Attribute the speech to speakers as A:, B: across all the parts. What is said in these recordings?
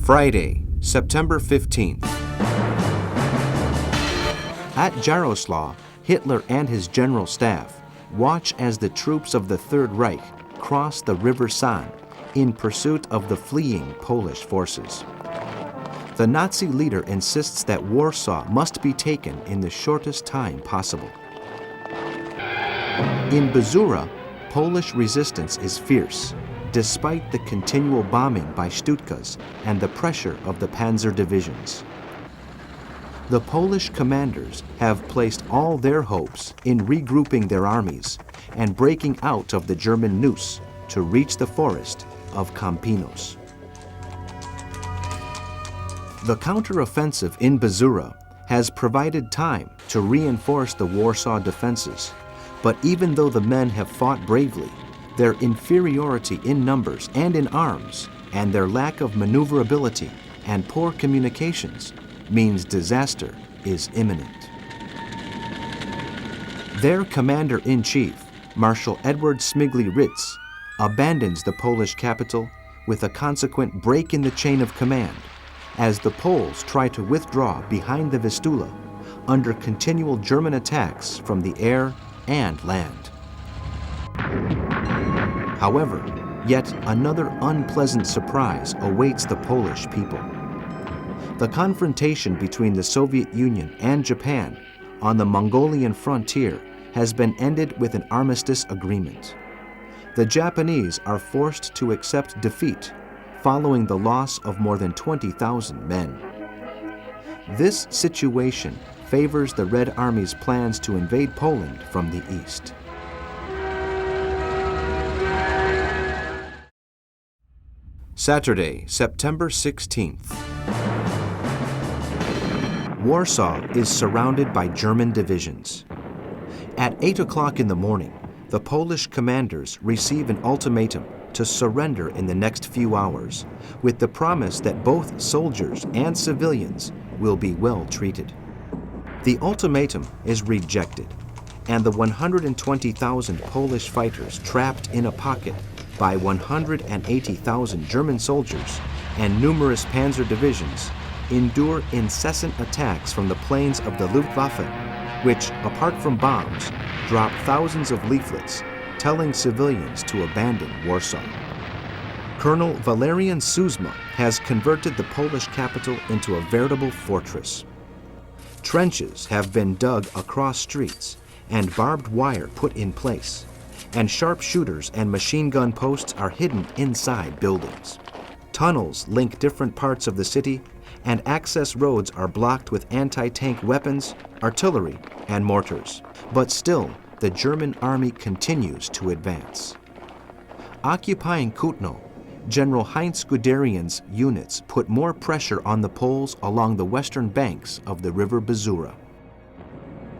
A: Friday, September 15th. At Jaroslaw, Hitler and his general staff watch as the troops of the Third Reich cross the River San in pursuit of the fleeing Polish forces. The Nazi leader insists that Warsaw must be taken in the shortest time possible. In Bzura, Polish resistance is fierce, despite the continual bombing by Stukas and the pressure of the panzer divisions. The Polish commanders have placed all their hopes in regrouping their armies and breaking out of the German noose to reach the forest of Campinos. The counteroffensive in Bzura has provided time to reinforce the Warsaw defenses, but even though the men have fought bravely, their inferiority in numbers and in arms, and their lack of maneuverability and poor communications means disaster is imminent. Their commander-in-chief, Marshal Edward Śmigły-Rydz, abandons the Polish capital with a consequent break in the chain of command as the Poles try to withdraw behind the Vistula under continual German attacks from the air and land. However, yet another unpleasant surprise awaits the Polish people. The confrontation between the Soviet Union and Japan on the Mongolian frontier has been ended with an armistice agreement. The Japanese are forced to accept defeat following the loss of more than 20,000 men. This situation favors the Red Army's plans to invade Poland from the east. Saturday, September 16th. Warsaw is surrounded by German divisions. At 8 o'clock in the morning, the Polish commanders receive an ultimatum to surrender in the next few hours, with the promise that both soldiers and civilians will be well treated. The ultimatum is rejected, and the 120,000 Polish fighters trapped in a pocket by 180,000 German soldiers and numerous panzer divisions endure incessant attacks from the planes of the Luftwaffe, which, apart from bombs, drop thousands of leaflets telling civilians to abandon Warsaw. Colonel Valerian Suzma has converted the Polish capital into a veritable fortress. Trenches have been dug across streets and barbed wire put in place, and sharpshooters and machine gun posts are hidden inside buildings. Tunnels link different parts of the city, and access roads are blocked with anti-tank weapons, artillery, and mortars. But still, the German army continues to advance. Occupying Kutno, General Heinz Guderian's units put more pressure on the Poles along the western banks of the river Bzura.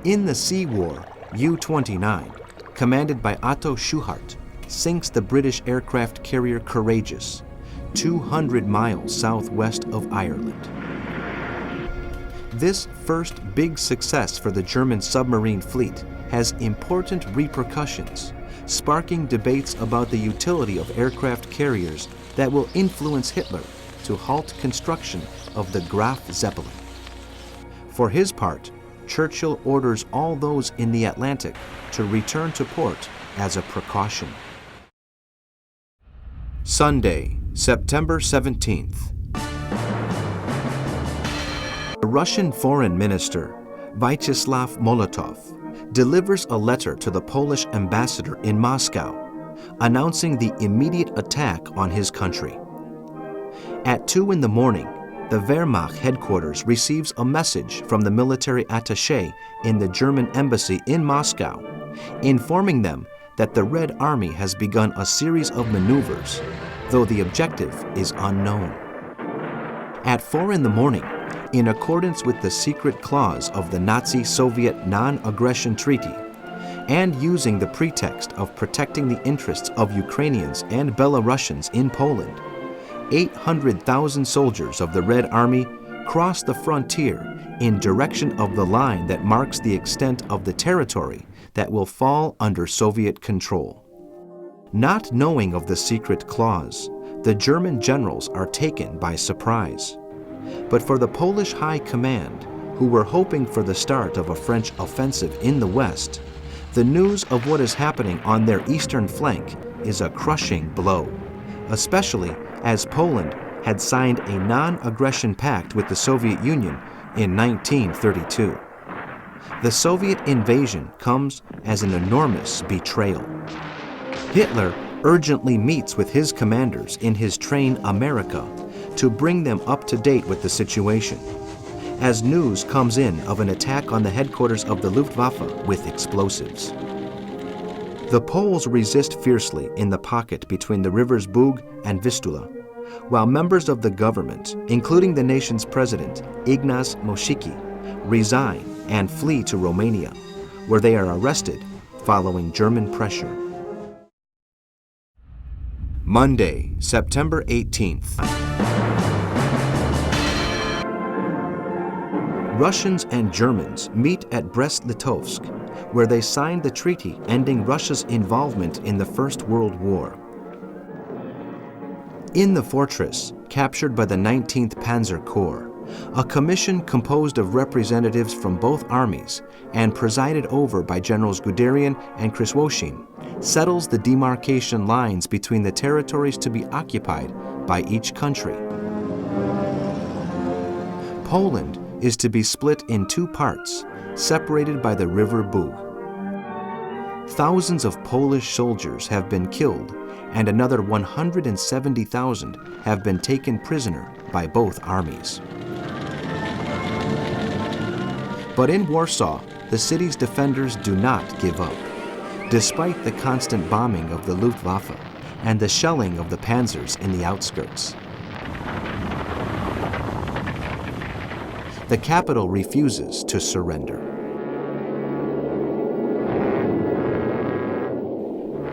A: In the Sea War, U-29, commanded by Otto Schuchart, sinks the British aircraft carrier Courageous, 200 miles southwest of Ireland. This first big success for the German submarine fleet has important repercussions, sparking debates about the utility of aircraft carriers that will influence Hitler to halt construction of the Graf Zeppelin. For his part, Churchill orders all those in the Atlantic to return to port as a precaution. Sunday, September 17th. The Russian Foreign Minister, Vyacheslav Molotov, delivers a letter to the Polish ambassador in Moscow, announcing the immediate attack on his country. At 2 in the morning, the Wehrmacht headquarters receives a message from the military attaché in the German embassy in Moscow, informing them that the Red Army has begun a series of maneuvers, though the objective is unknown. At 4 in the morning, in accordance with the secret clause of the Nazi-Soviet non-aggression treaty, and using the pretext of protecting the interests of Ukrainians and Belarusians in Poland, 800,000 soldiers of the Red Army cross the frontier in direction of the line that marks the extent of the territory that will fall under Soviet control. Not knowing of the secret clause, the German generals are taken by surprise. But for the Polish High Command, who were hoping for the start of a French offensive in the west, the news of what is happening on their eastern flank is a crushing blow, especially as Poland had signed a non-aggression pact with the Soviet Union in 1932. The Soviet invasion comes as an enormous betrayal. Hitler urgently meets with his commanders in his train America to bring them up to date with the situation, as news comes in of an attack on the headquarters of the Luftwaffe with explosives. The Poles resist fiercely in the pocket between the rivers Bug and Vistula, while members of the government, including the nation's president, Ignaz Mościcki, resign and flee to Romania, where they are arrested following German pressure. Monday, September 18th. Russians and Germans meet at Brest-Litovsk, where they signed the treaty ending Russia's involvement in the First World War. In the fortress, captured by the 19th Panzer Corps, a commission composed of representatives from both armies and presided over by Generals Guderian and Kryswoshin settles the demarcation lines between the territories to be occupied by each country. Poland is to be split in two parts, separated by the river Bug. Thousands of Polish soldiers have been killed, and another 170,000 have been taken prisoner by both armies. But in Warsaw, the city's defenders do not give up, despite the constant bombing of the Luftwaffe and the shelling of the panzers in the outskirts. The capital refuses to surrender.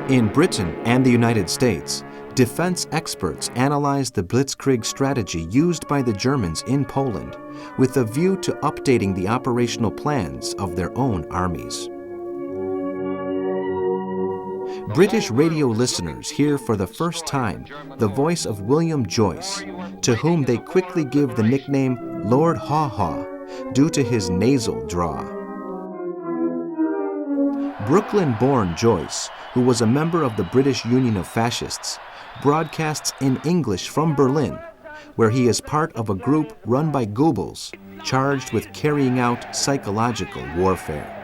A: In Britain and the United States, defense experts analyze the blitzkrieg strategy used by the Germans in Poland with a view to updating the operational plans of their own armies. British radio listeners hear for the first time the voice of William Joyce, to whom they quickly give the nickname Lord Haw Haw due to his nasal drawl. Brooklyn-born Joyce, who was a member of the British Union of Fascists, broadcasts in English from Berlin, where he is part of a group run by Goebbels, charged with carrying out psychological warfare.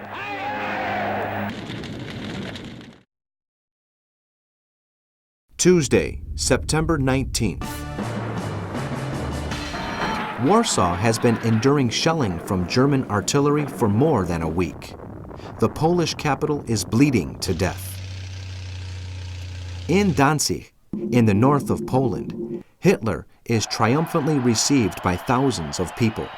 A: Tuesday, September 19th. Warsaw has been enduring shelling from German artillery for more than a week. The Polish capital is bleeding to death. In Danzig, in the north of Poland, Hitler is triumphantly received by thousands of people.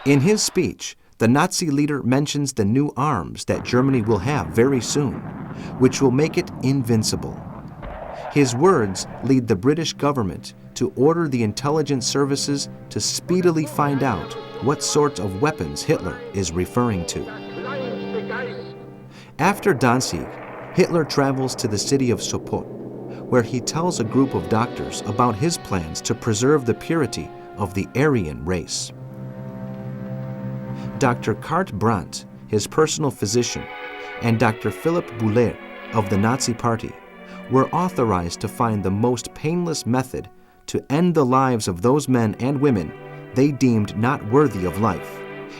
A: In his speech, the Nazi leader mentions the new arms that Germany will have very soon, which will make it invincible. His words lead the British government to order the intelligence services to speedily find out what sorts of weapons Hitler is referring to. After Danzig, Hitler travels to the city of Sopot, where he tells a group of doctors about his plans to preserve the purity of the Aryan race. Dr. Kurt Brandt, his personal physician, and Dr. Philipp Buller of the Nazi Party were authorized to find the most painless method to end the lives of those men and women they deemed not worthy of life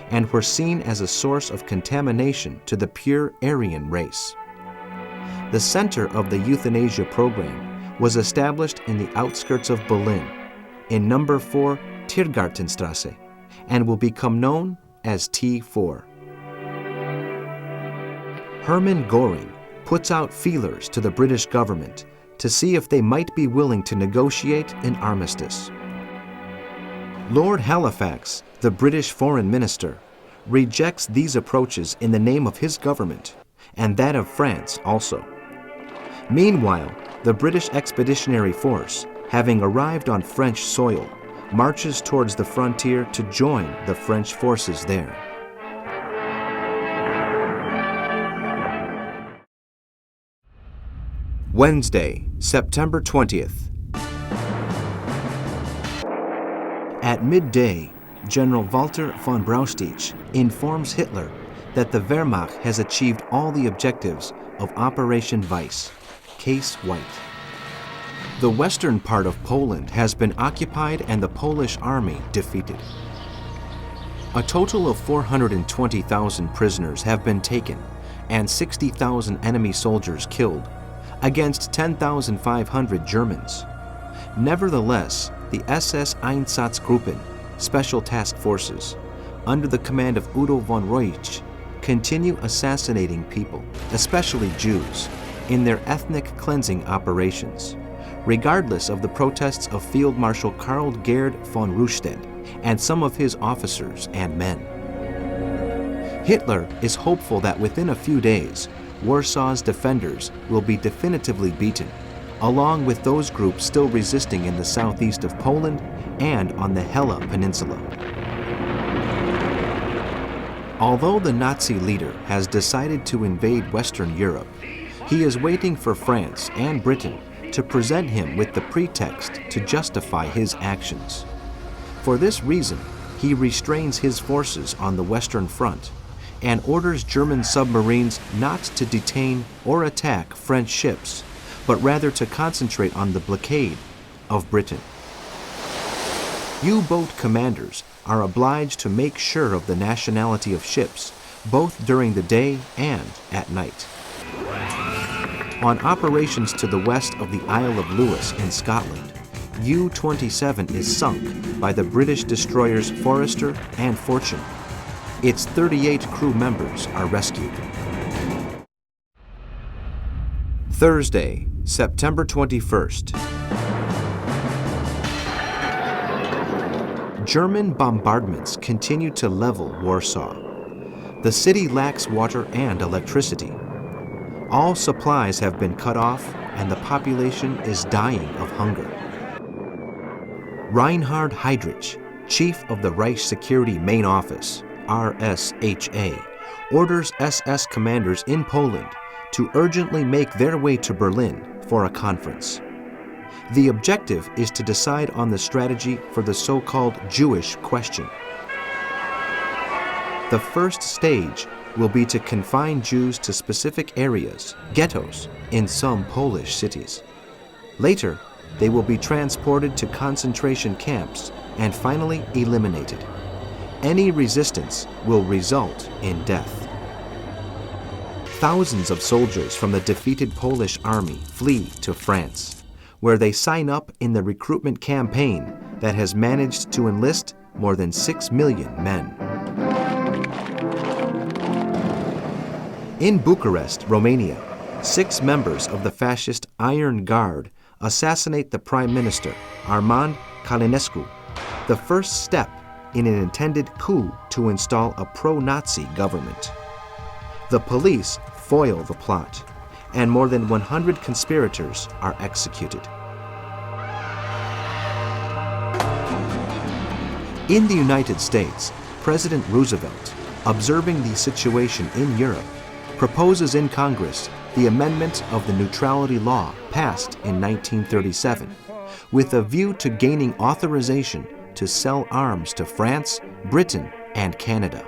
A: and were seen as a source of contamination to the pure Aryan race. The center of the euthanasia program was established in the outskirts of Berlin, in number 4 Tiergartenstrasse, and will become known as T4. Hermann Göring puts out feelers to the British government to see if they might be willing to negotiate an armistice. Lord Halifax, the British foreign minister, rejects these approaches in the name of his government, and that of France also. Meanwhile, the British Expeditionary Force, having arrived on French soil, marches towards the frontier to join the French forces there. Wednesday, September 20th. At midday, General Walter von Braustich informs Hitler that the Wehrmacht has achieved all the objectives of Operation Weiss, Case White. The western part of Poland has been occupied and the Polish army defeated. A total of 420,000 prisoners have been taken and 60,000 enemy soldiers killed, against 10,500 Germans. Nevertheless, the SS Einsatzgruppen, Special Task Forces, under the command of Udo von Reusch, continue assassinating people, especially Jews, in their ethnic cleansing operations, regardless of the protests of Field Marshal Karl Gerd von Rundstedt and some of his officers and men. Hitler is hopeful that within a few days, Warsaw's defenders will be definitively beaten, along with those groups still resisting in the southeast of Poland and on the Hela Peninsula. Although the Nazi leader has decided to invade Western Europe, he is waiting for France and Britain to present him with the pretext to justify his actions. For this reason, he restrains his forces on the Western Front and orders German submarines not to detain or attack French ships, but rather to concentrate on the blockade of Britain. U-boat commanders are obliged to make sure of the nationality of ships, both during the day and at night. On operations to the west of the Isle of Lewis in Scotland, U-27 is sunk by the British destroyers Forester and Fortune. Its 38 crew members are rescued. Thursday, September 21st. German bombardments continue to level Warsaw. The city lacks water and electricity. All supplies have been cut off and the population is dying of hunger. Reinhard Heydrich, chief of the Reich Security Main Office, RSHA, orders SS commanders in Poland to urgently make their way to Berlin for a conference. The objective is to decide on the strategy for the so-called Jewish question. The first stage will be to confine Jews to specific areas, ghettos, in some Polish cities. Later, they will be transported to concentration camps and finally eliminated. Any resistance will result in death. Thousands of soldiers from the defeated Polish army flee to France, where they sign up in the recruitment campaign that has managed to enlist more than 6 million men. In Bucharest, Romania, 6 members of the fascist Iron Guard assassinate the Prime Minister, Armand Călinescu, the first step in an intended coup to install a pro-Nazi government. The police foil the plot, and more than 100 conspirators are executed. In the United States, President Roosevelt, observing the situation in Europe, proposes in Congress the amendment of the neutrality law passed in 1937, with a view to gaining authorization to sell arms to France, Britain, and Canada.